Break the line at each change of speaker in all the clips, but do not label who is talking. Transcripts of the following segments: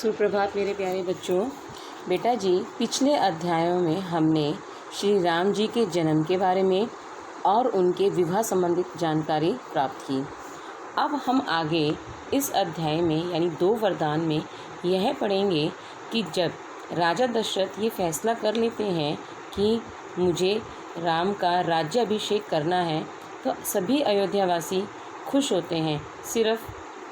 सुप्रभात मेरे प्यारे बच्चों। बेटा जी, पिछले अध्यायों में हमने श्री राम जी के जन्म के बारे में और उनके विवाह संबंधित जानकारी प्राप्त की। अब हम आगे इस अध्याय में यानी 2 वरदान में यह पढ़ेंगे कि जब राजा दशरथ ये फैसला कर लेते हैं कि मुझे राम का राज्याभिषेक करना है, तो सभी अयोध्यावासी खुश होते हैं, सिर्फ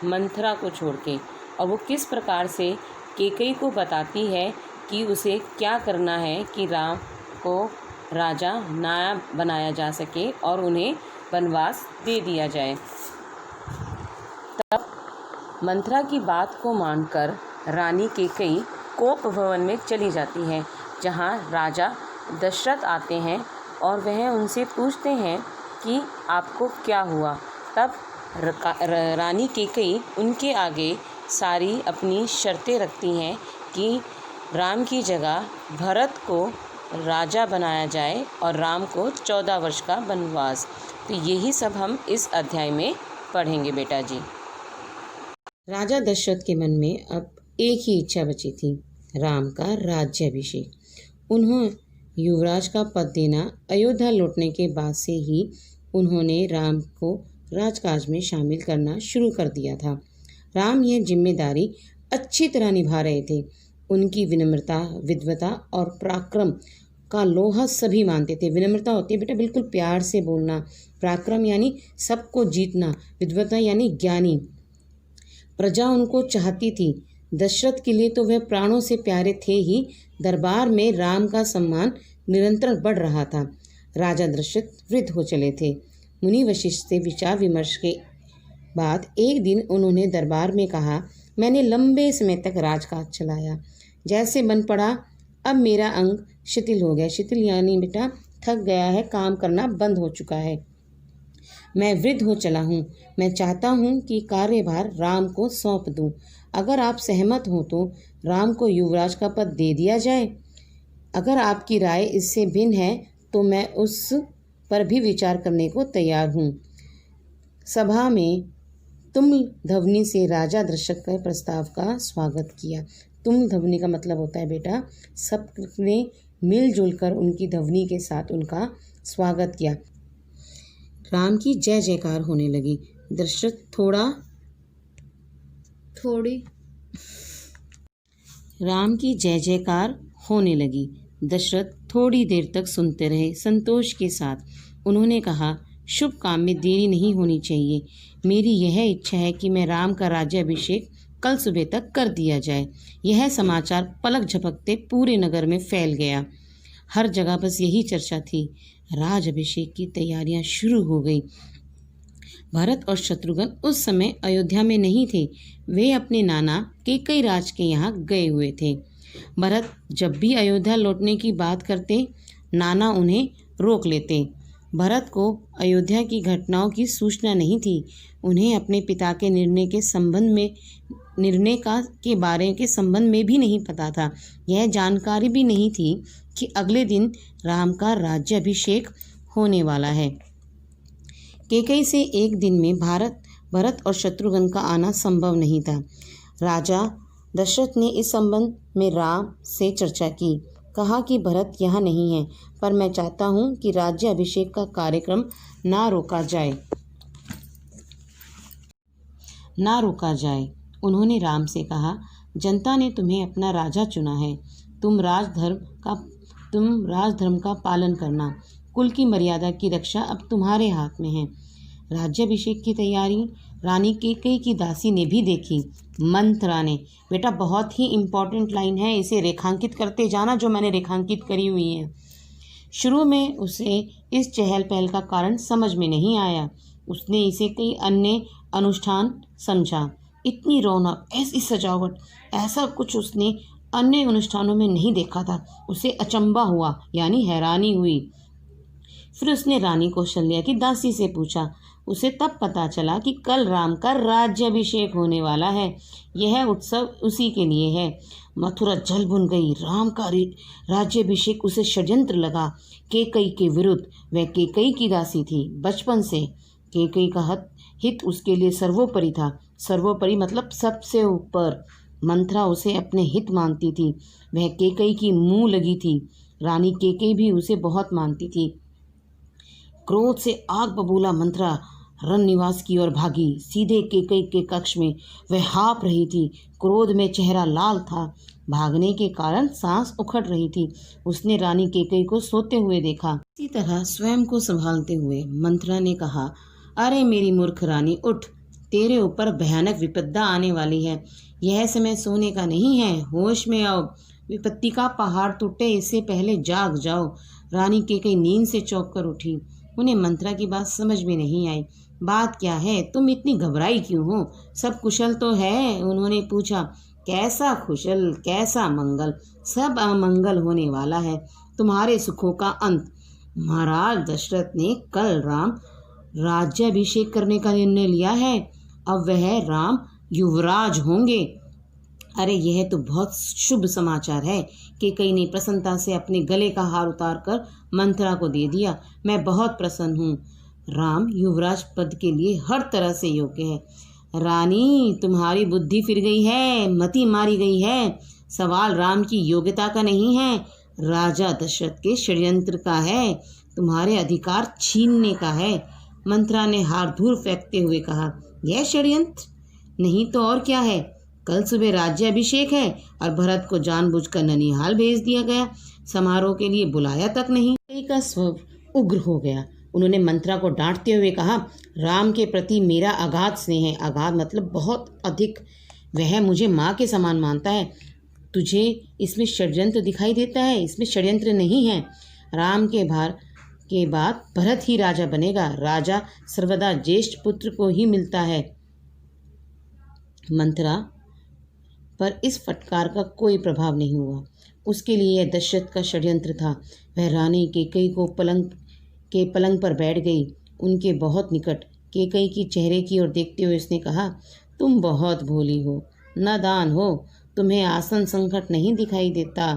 मंथरा को छोड़ के। और वो किस प्रकार से कैकेयी को बताती है कि उसे क्या करना है कि राम को राजा नायब बनाया जा सके और उन्हें वनवास दे दिया जाए। तब मंथरा की बात को मानकर रानी कैकेयी कोप भवन में चली जाती है, जहाँ राजा दशरथ आते हैं और वह उनसे पूछते हैं कि आपको क्या हुआ। तब रानी कैकेयी उनके आगे सारी अपनी शर्तें रखती हैं कि राम की जगह भरत को राजा बनाया जाए और राम को 14 वर्ष का वनवास। तो यही सब हम इस अध्याय में पढ़ेंगे बेटा जी। राजा दशरथ के मन में अब एक ही इच्छा बची थी, राम का राज्याभिषेक। उन्हें युवराज का पद देना अयोध्या लौटने के बाद से ही उन्होंने राम को राजकाज में शामिल करना शुरू कर दिया था। राम यह जिम्मेदारी अच्छी तरह निभा रहे थे। उनकी विनम्रता, विद्वता और पराक्रम का लोहा सभी मानते थे। विनम्रता होती है बेटा बिल्कुल प्यार से बोलना, पराक्रम यानी सबको जीतना, विद्वता यानी ज्ञानी। प्रजा उनको चाहती थी। दशरथ के लिए तो वह प्राणों से प्यारे थे ही, दरबार में राम का सम्मान निरंतर बढ़ रहा था। राजा दशरथ वृद्ध हो चले थे। मुनि वशिष्ठ से विचार विमर्श के बाद एक दिन उन्होंने दरबार में कहा, मैंने लंबे समय तक राजकाज चलाया, जैसे बन पड़ा अब मेरा अंग शिथिल हो गया। शिथिल यानी बेटा थक गया है, काम करना बंद हो चुका है। मैं वृद्ध हो चला हूँ। मैं चाहता हूँ कि कार्यभार राम को सौंप दूँ। अगर आप सहमत हो तो राम को युवराज का पद दे दिया जाए। अगर आपकी राय इससे भिन्न है तो मैं उस पर भी विचार करने को तैयार हूँ। सभा में तुम ध्वनि से राजा दशरथ के प्रस्ताव का स्वागत किया। तुम ध्वनि का मतलब होता है बेटा सबने मिलजुल कर उनकी ध्वनि के साथ उनका स्वागत किया। राम की जय जयकार होने लगी। राम की जय जयकार होने लगी। दशरथ थोड़ी देर तक सुनते रहे। संतोष के साथ उन्होंने कहा, शुभ काम में देरी नहीं होनी चाहिए। मेरी यह इच्छा है कि मैं राम का राज्याभिषेक कल सुबह तक कर दिया जाए। यह समाचार पलक झपकते पूरे नगर में फैल गया। हर जगह बस यही चर्चा थी। राजाभिषेक की तैयारियां शुरू हो गई। भरत और शत्रुघ्न उस समय अयोध्या में नहीं थे। वे अपने नाना कैकेयी राज के यहाँ गए हुए थे। भरत जब भी अयोध्या लौटने की बात करते, नाना उन्हें रोक लेते। भरत को अयोध्या की घटनाओं की सूचना नहीं थी। उन्हें अपने पिता के निर्णय के संबंध में भी नहीं पता था। यह जानकारी भी नहीं थी कि अगले दिन राम का राज्याभिषेक होने वाला है। कैकेयी से एक दिन में भरत और शत्रुघ्न का आना संभव नहीं था। राजा दशरथ ने इस संबंध में राम से चर्चा की। कहा कि भरत यहाँ नहीं है, पर मैं चाहता हूँ कि राज्याभिषेक का कार्यक्रम ना रोका जाए। उन्होंने राम से कहा, जनता ने तुम्हें अपना राजा चुना है। तुम राजधर्म का पालन करना। कुल की मर्यादा की रक्षा अब तुम्हारे हाथ में है। राज्याभिषेक की तैयारी रानी कैकेयी की दासी ने भी देखी। मंथरा ने, बेटा बहुत ही इम्पोर्टेंट लाइन है, इसे रेखांकित करते जाना जो मैंने रेखांकित करी हुई है। शुरू में उसे इस चहल पहल का कारण समझ में नहीं आया। उसने इसे कई अन्य अनुष्ठान समझा। इतनी रौनक, ऐसी सजावट, ऐसा कुछ उसने अन्य अनुष्ठानों में नहीं देखा था। उसे अचंभा हुआ यानी हैरानी हुई। फिर उसने रानी कौशल्या की दासी से पूछा। उसे तब पता चला कि कल राम का राज्याभिषेक होने वाला है। यह उत्सव उसी के लिए है। मथुरा जल भुन गई। राम का राज्याभिषेक उसे षड्यंत्र लगा, कैकेयी के विरुद्ध। वह कैकेयी की दासी थी बचपन से। कैकेयी का हित उसके लिए सर्वोपरि था। सर्वोपरि मतलब सबसे ऊपर।
मंथरा उसे अपने हित मानती थी। वह केकई की मुंह लगी थी। रानी केकई भी उसे बहुत मानती थी। क्रोध से आग बबूला मंथरा रन निवास की ओर भागी। सीधे केकई के कक्ष में वह हाँफ रही थी। क्रोध में चेहरा लाल था। भागने के कारण सांस उखड़ रही थी। उसने रानी केकई को सोते हुए देखा। इसी तरह स्वयं को संभालते हुए मंथरा ने कहा, अरे मेरी मूर्ख रानी, उठ, तेरे ऊपर भयानक विपदा आने वाली है। यह समय सोने का नहीं है, होश में आओ। विपत्ति का पहाड़ टूटे इससे पहले जाग जाओ। रानी केकई नींद से चौंक कर उठी। उन्हें मंथरा की बात समझ में नहीं आई। बात क्या है? तुम इतनी घबराई क्यों हो? सब कुशल तो है? उन्होंने पूछा। कैसा कुशल, कैसा मंगल? सब अमंगल होने वाला है। तुम्हारे सुखों का अंत। महाराज दशरथ ने कल राम राज्याभिषेक करने का निर्णय लिया है। अब वह राम युवराज होंगे। अरे यह तो बहुत शुभ समाचार है। केकई ने प्रसन्नता से अपने गले का हार उतारकर मंथरा को दे दिया। मैं बहुत प्रसन्न हूँ। राम युवराज पद के लिए हर तरह से योग्य है। रानी, तुम्हारी बुद्धि फिर गई है, मति मारी गई है। सवाल राम की योग्यता का नहीं है, राजा दशरथ के षड्यंत्र का है, तुम्हारे अधिकार छीनने का है। मंथरा ने हार दूर फेंकते हुए कहा, यह षड्यंत्र नहीं तो और क्या है? कल सुबह राज्याभिषेक है और भरत को जानबूझकर ननिहाल भेज दिया गया। समारोह के लिए बुलाया तक नहीं। केकई का स्वर उग्र हो गया। उन्होंने मंथरा को डांटते हुए कहा, राम के प्रति मेरा अगाध स्नेह है। अगाध मतलब बहुत अधिक। वह मुझे माँ के समान मानता है। तुझे इसमें षड्यंत्र दिखाई देता है? इसमें षड्यंत्र नहीं है। राम के बाद भरत ही राजा बनेगा। राजा सर्वदा ज्येष्ठ पुत्र को ही मिलता है। मंथरा पर इस फटकार का कोई प्रभाव नहीं हुआ। उसके लिए यह दशरथ का षड्यंत्र था। वह रानी केकई को पलंग पर बैठ गई, उनके बहुत निकट। केकई की चेहरे की ओर देखते हुए उसने कहा, तुम बहुत भोली हो, नादान हो। तुम्हें आसन संकट नहीं दिखाई देता।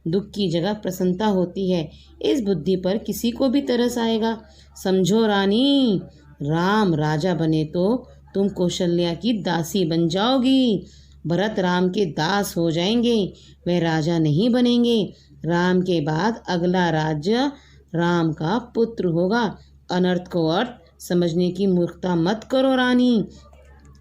दुख की जगह प्रसन्नता होती है। इस बुद्धि पर किसी को भी तरस आएगा। समझो रानी, राम राजा बने तो तुम कौशल्या की दासी बन जाओगी। भरत राम के दास हो जाएंगे, वे राजा नहीं बनेंगे। राम के बाद अगला राज्य राम का पुत्र होगा। अनर्थ को अर्थ समझने की मूर्खता मत करो रानी।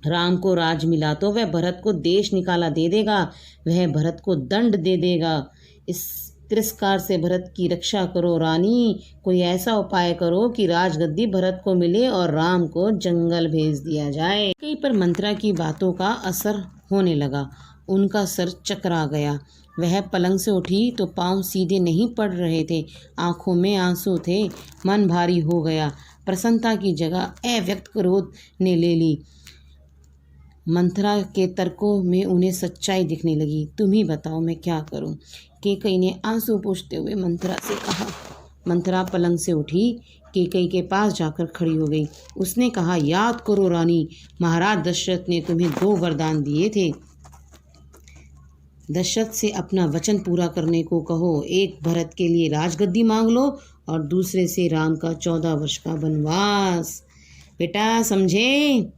राम को राज मिला तो वह भरत को देश निकाला दे देगा। वह भरत को दंड दे देगा। इस तिरस्कार से भरत की रक्षा करो रानी। कोई ऐसा उपाय करो कि राजगद्दी भरत को मिले और राम को जंगल भेज दिया जाए। कई पर मंथरा की बातों का असर होने लगा। उनका सर चकरा गया। वह पलंग से उठी तो पांव सीधे नहीं पड़ रहे थे। आंखों में आंसू थे। मन भारी हो गया। प्रसन्नता की जगह अव्यक्त क्रोध ने ले ली। मंथरा के तर्कों में उन्हें सच्चाई दिखने लगी। तुम ही बताओ, मैं क्या करूं? केकई ने आंसू पोंछते हुए मंथरा से कहा। मंथरा पलंग से उठी, केकई के पास जाकर खड़ी हो गई। उसने कहा, याद करो रानी, महाराज दशरथ ने तुम्हें 2 वरदान दिए थे। दशरथ से अपना वचन पूरा करने को कहो। एक, भरत के लिए राजगद्दी मांग लो और दूसरे से राम का 14 वर्ष का वनवास। बेटा समझे?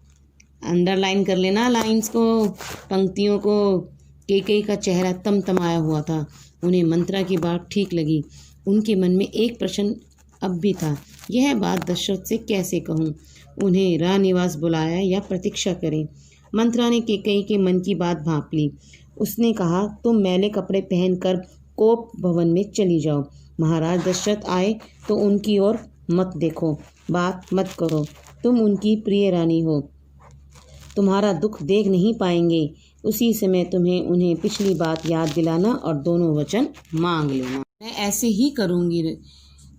अंडरलाइन कर लेना लाइंस को, पंक्तियों को। केकई का चेहरा तमतमाया हुआ था। उन्हें मंथरा की बात ठीक लगी। उनके मन में एक प्रश्न अब भी था, यह बात दशरथ से कैसे कहूँ? उन्हें राजनिवास बुलाया या प्रतीक्षा करें? मंथरा ने केकई के मन की बात भांप ली। उसने कहा, तुम मैले कपड़े पहनकर कोप भवन में चली जाओ। महाराज दशरथ आए तो उनकी ओर मत देखो, बात मत करो। तुम उनकी प्रिय रानी हो, तुम्हारा दुख देख नहीं पाएंगे। उसी समय तुम्हें उन्हें पिछली बात याद दिलाना और दोनों वचन मांग लेना। मैं ऐसे ही करूँगी।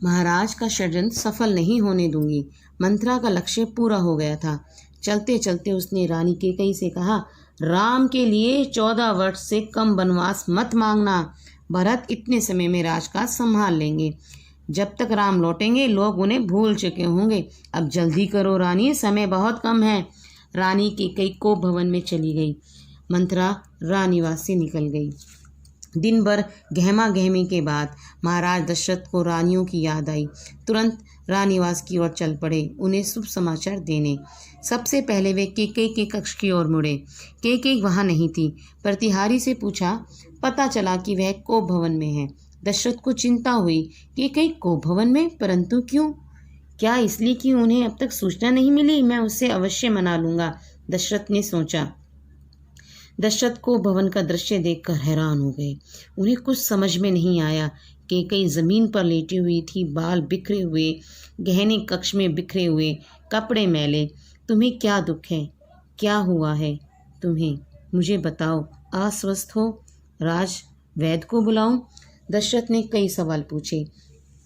महाराज का षड्यंत्र सफल नहीं होने दूंगी। मंथरा का लक्ष्य पूरा हो गया था। चलते चलते उसने रानी केकई से कहा, राम के लिए 14 वर्ष से कम वनवास मत मांगना। भरत इतने समय में राजकाज संभाल लेंगे। जब तक राम लौटेंगे लोग उन्हें भूल चुके होंगे। अब जल्दी करो रानी, समय बहुत कम है। रानी केकई कोप भवन में चली गई। मंथरा राजनिवास से निकल गई। दिन भर गहमा गहमी के बाद महाराज दशरथ को रानियों की याद आई। तुरंत राजनिवास की ओर चल पड़े उन्हें शुभ समाचार देने। सबसे पहले वे केकई के कक्ष की ओर मुड़े। केकई वहाँ नहीं थी। प्रतिहारी से पूछा, पता चला कि वह कोप भवन में है। दशरथ को चिंता हुई। केकई कोप भवन में, परंतु क्यों? क्या इसलिए कि उन्हें अब तक सूचना नहीं मिली? मैं उससे अवश्य मना लूंगा, दशरथ ने सोचा। दशरथ को भवन का दृश्य देखकर हैरान हो गए। उन्हें कुछ समझ में नहीं आया। केकई जमीन पर लेटी हुई थी, बाल बिखरे हुए, गहने कक्ष में बिखरे हुए, कपड़े मैले। तुम्हें क्या दुख है? क्या हुआ है तुम्हें? मुझे बताओ। अस्वस्थ हो? राज वैद्य को बुलाऊं? दशरथ ने कई सवाल पूछे,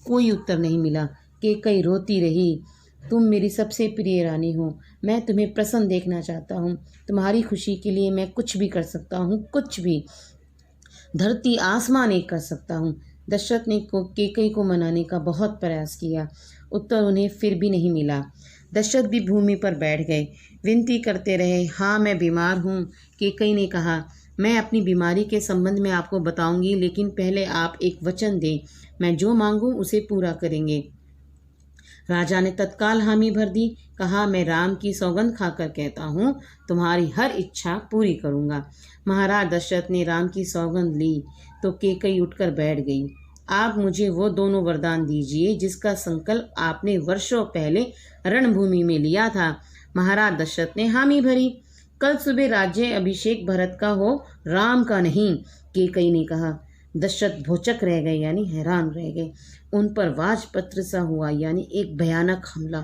कोई उत्तर नहीं मिला। केकई रोती रही। तुम मेरी सबसे प्रिय रानी हो। मैं तुम्हें प्रसन्न देखना चाहता हूँ। तुम्हारी खुशी के लिए मैं कुछ भी कर सकता हूँ, कुछ भी। धरती आसमान एक कर सकता हूँ। दशरथ ने केकई को मनाने का बहुत प्रयास किया। उत्तर उन्हें फिर भी नहीं मिला। दशरथ भी भूमि पर बैठ गए। विनती करते रहे, हाँ मैं बीमार हूँ। केकई ने कहा, मैं अपनी बीमारी के संबंध में आपको बताऊंगी, लेकिन पहले आप एक वचन दें। मैं जो मांगूं उसे पूरा करेंगे। राजा ने तत्काल हामी भर दी। कहा, मैं राम की सौगंध खाकर कहता हूँ, तुम्हारी हर इच्छा पूरी करूँगा। महाराज दशरथ ने राम की सौगंध ली तो केकई उठकर बैठ गई। आप मुझे वो दोनों वरदान दीजिए जिसका संकल्प आपने वर्षों पहले रणभूमि में लिया था। महाराज दशरथ ने हामी भरी। कल सुबह राज्य अभिषेक भरत का हो, राम का नहीं, केकई ने कहा। दशरथ भौचक रह गए, यानी हैरान रह गए। उन पर वाजपत्र सा हुआ, यानी एक भयानक हमला।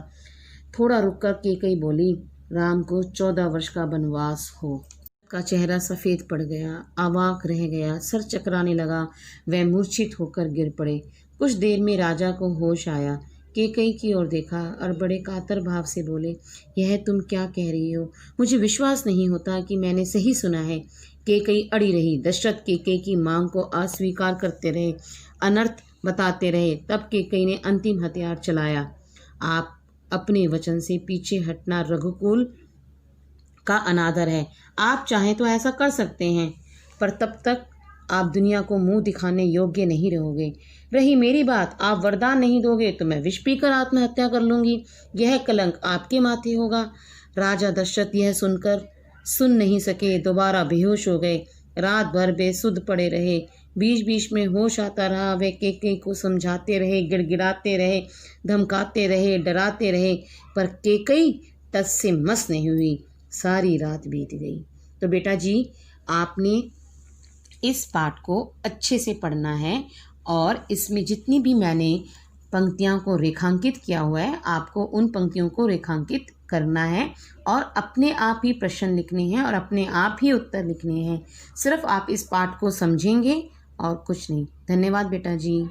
थोड़ा रुककर केकई बोली, राम को 14 वर्ष का वनवास हो। का चेहरा सफ़ेद पड़ गया, अवाक रह गया, सर चकराने लगा। वह मूर्छित होकर गिर पड़े। कुछ देर में राजा को होश आया। केकई की ओर देखा और बड़े कातर भाव से बोले, यह तुम क्या कह रही हो? मुझे विश्वास नहीं होता कि मैंने सही सुना है। केकई अड़ी रही। दशरथ केकई की मांग को अस्वीकार करते रहे, अनर्थ बताते रहे। तब केकई ने अंतिम हथियार चलाया। आप अपने वचन से पीछे हटना रघुकुल का अनादर है। आप चाहें तो ऐसा कर सकते हैं, पर तब तक आप दुनिया को मुंह दिखाने योग्य नहीं रहोगे। रही मेरी बात, आप वरदान नहीं दोगे तो मैं विष पीकर आत्महत्या कर लूंगी। यह कलंक आपके माथे होगा। राजा दशरथ यह सुनकर सुन नहीं सके, दोबारा बेहोश हो गए। रात भर बेसुध पड़े रहे। बीच बीच में होश आता रहा। वे केकई को समझाते रहे, गिड़गिड़ाते रहे, धमकाते रहे, डराते रहे, पर केकई टस से मस नहीं हुई। सारी रात बीत गई। तो बेटा जी, आपने इस पाठ को अच्छे से पढ़ना है और इसमें जितनी भी मैंने पंक्तियों को रेखांकित किया हुआ है, आपको उन पंक्तियों को रेखांकित करना है और अपने आप ही प्रश्न लिखने हैं और अपने आप ही उत्तर लिखने हैं। सिर्फ आप इस पाठ को समझेंगे और कुछ नहीं। धन्यवाद बेटा जी।